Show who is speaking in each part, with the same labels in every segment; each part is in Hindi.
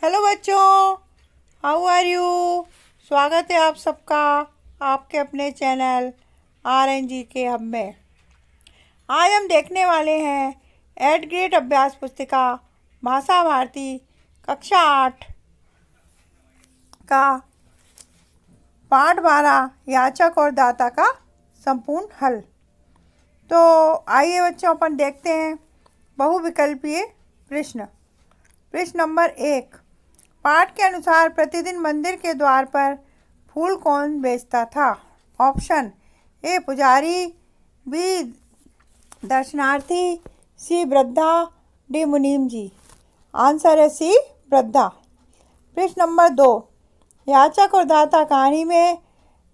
Speaker 1: हेलो बच्चों, हाउ आर यू। स्वागत है आप सबका आपके अपने चैनल RNG के हब में। आज हम देखने वाले हैं 8th ग्रेड अभ्यास पुस्तिका भाषा भारती कक्षा 8 का पाठ 12 याचक और दाता का संपूर्ण हल। तो आइए बच्चों, अपन देखते हैं बहुविकल्पीय प्रश्न। प्रश्न नंबर 1, पाठ के अनुसार प्रतिदिन मंदिर के द्वार पर फूल कौन बेचता था। ऑप्शन ए पुजारी, बी दर्शनार्थी, सी वृद्धा, डी मुनीम जी। आंसर है सी वृद्धा। प्रश्न नंबर 2, याचक और दाता कहानी में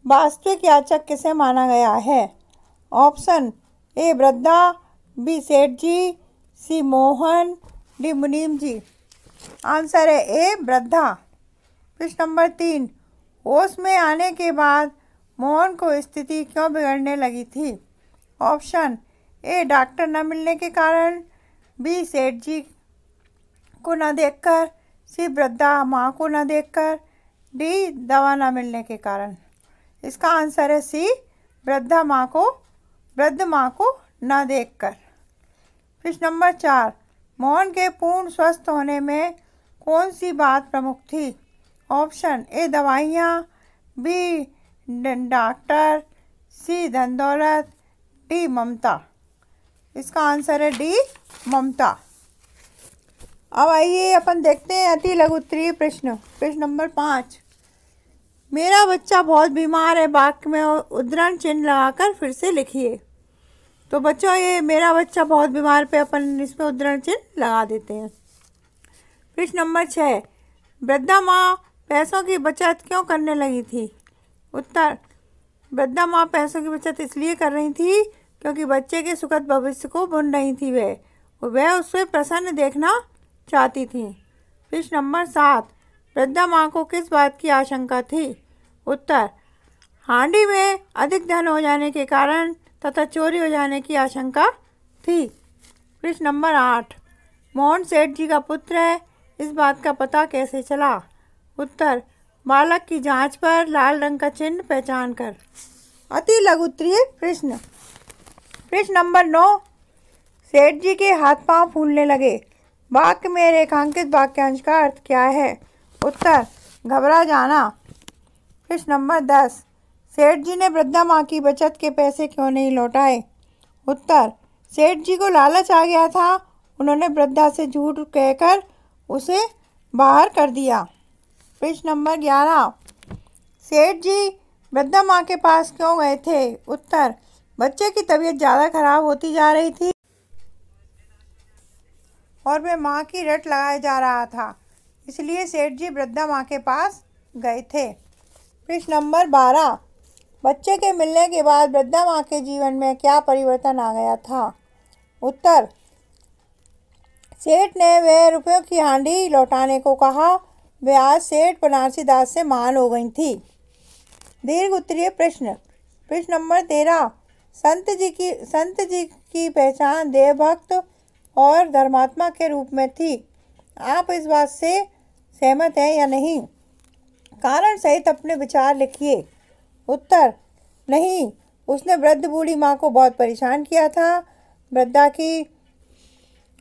Speaker 1: वास्तविक याचक किसे माना गया है। ऑप्शन ए वृद्धा, बी सेठ जी, सी मोहन, डी मुनीम जी। आंसर है ए वृद्धा। प्रश्न नंबर 3, होश में आने के बाद मोहन को स्थिति क्यों बिगड़ने लगी थी। ऑप्शन ए डॉक्टर न मिलने के कारण, बी सेठ जी को न देखकर, सी वृद्धा माँ को न देखकर, डी दवा न मिलने के कारण। इसका आंसर है सी वृद्ध माँ को न देखकर। प्रश्न नंबर 4, मोहन के पूर्ण स्वस्थ होने में कौन सी बात प्रमुख थी। ऑप्शन ए दवाइयाँ, बी डॉक्टर, सी धन दौलत, डी ममता। इसका आंसर है डी ममता। अब आइए अपन देखते हैं अति लघु उत्तरीय प्रश्न। प्रश्न नंबर 5, मेरा बच्चा बहुत बीमार है वाक्य में उद्धरण चिन्ह लगाकर फिर से लिखिए। तो बच्चों, ये मेरा बच्चा बहुत बीमार पे अपन इसमें उद्धरण चिन्ह लगा देते हैं। प्रश्न नंबर 6, वृद्धा माँ पैसों की बचत क्यों करने लगी थी। उत्तर, वृद्धा माँ पैसों की बचत इसलिए कर रही थी क्योंकि बच्चे के सुखद भविष्य को बुन रही थी वह उससे प्रसन्न देखना चाहती थी। प्रश्न नंबर 7, वृद्धा माँ को किस बात की आशंका थी। उत्तर, हांडी में अधिक धन हो जाने के कारण तथा चोरी हो जाने की आशंका थी। प्रश्न नंबर 8, मोहन सेठ जी का पुत्र है, इस बात का पता कैसे चला। उत्तर, बालक की जांच पर लाल रंग का चिन्ह पहचान कर। अति लघु उत्तरीय प्रश्न। प्रश्न नंबर 9, सेठ जी के हाथ पांव फूलने लगे वाक्य में रेखांकित वाक्यांश का अर्थ क्या है। उत्तर, घबरा जाना। प्रश्न नंबर 10, सेठ जी ने वृद्धा माँ की बचत के पैसे क्यों नहीं लौटाए। उत्तर, सेठ जी को लालच आ गया था, उन्होंने वृद्धा से झूठ कहकर उसे बाहर कर दिया। प्रश्न नंबर 11, सेठ जी वृद्धा माँ के पास क्यों गए थे। उत्तर, बच्चे की तबीयत ज़्यादा खराब होती जा रही थी और वह माँ की रट लगाए जा रहा था, इसलिए सेठ जी वृद्धा माँ के पास गए थे। प्रश्न नंबर 12, बच्चे के मिलने के बाद वृद्धा माँ के जीवन में क्या परिवर्तन आ गया था। उत्तर, सेठ ने वह रुपयों की हांडी लौटाने को कहा, वे आज सेठ बनारसी दास से मान हो गई थी। दीर्घ उत्तरीय प्रश्न। प्रश्न नंबर 13, संत जी की पहचान देवभक्त और धर्मात्मा के रूप में थी, आप इस बात से सहमत हैं या नहीं। कारण सहित अपने विचार लिखिए। उत्तर, नहीं, उसने वृद्ध बूढ़ी माँ को बहुत परेशान किया था, वृद्धा की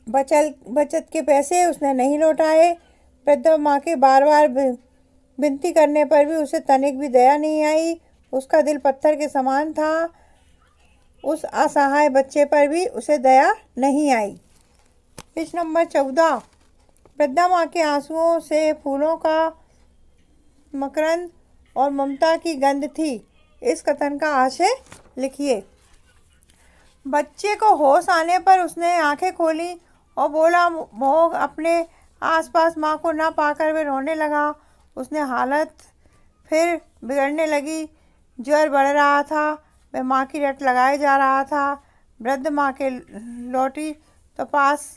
Speaker 1: बचत के पैसे उसने नहीं लौटाए, वृद्ध माँ के बार बार विनती करने पर भी उसे तनिक भी दया नहीं आई, उसका दिल पत्थर के समान था, उस असहाय बच्चे पर भी उसे दया नहीं आई। प्रश्न नंबर 14, वृद्धा माँ के आंसुओं से फूलों का मकरंद और ममता की गंध थी, इस कथन का आशय लिखिए। बच्चे को होश आने पर उसने आंखें खोली और बोला, मोह अपने आसपास माँ को ना पाकर वे रोने लगा। उसने हालत फिर बिगड़ने लगी, ज्वर बढ़ रहा था, वह माँ की रट लगाए जा रहा था। वृद्ध माँ के लौटी तो पास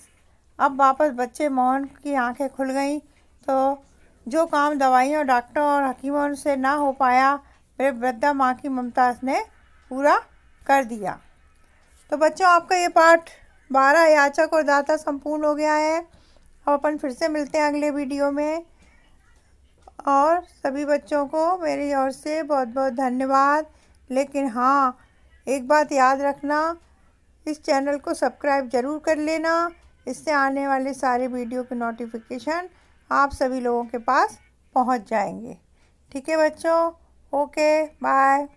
Speaker 1: अब वापस बच्चे मोहन की आंखें खुल गईं, तो जो काम दवाइयों डॉक्टरों और हकीमों से ना हो पाया वे वृद्धा माँ की ममता ने पूरा कर दिया। तो बच्चों, आपका ये पाठ 12 याचक और दाता संपूर्ण हो गया है। अब अपन फिर से मिलते हैं अगले वीडियो में। और सभी बच्चों को मेरी ओर से बहुत बहुत धन्यवाद। लेकिन हाँ, एक बात याद रखना, इस चैनल को सब्सक्राइब ज़रूर कर लेना। इससे आने वाले सारे वीडियो के नोटिफिकेशन आप सभी लोगों के पास पहुंच जाएंगे। ठीक है बच्चों, ओके बाय।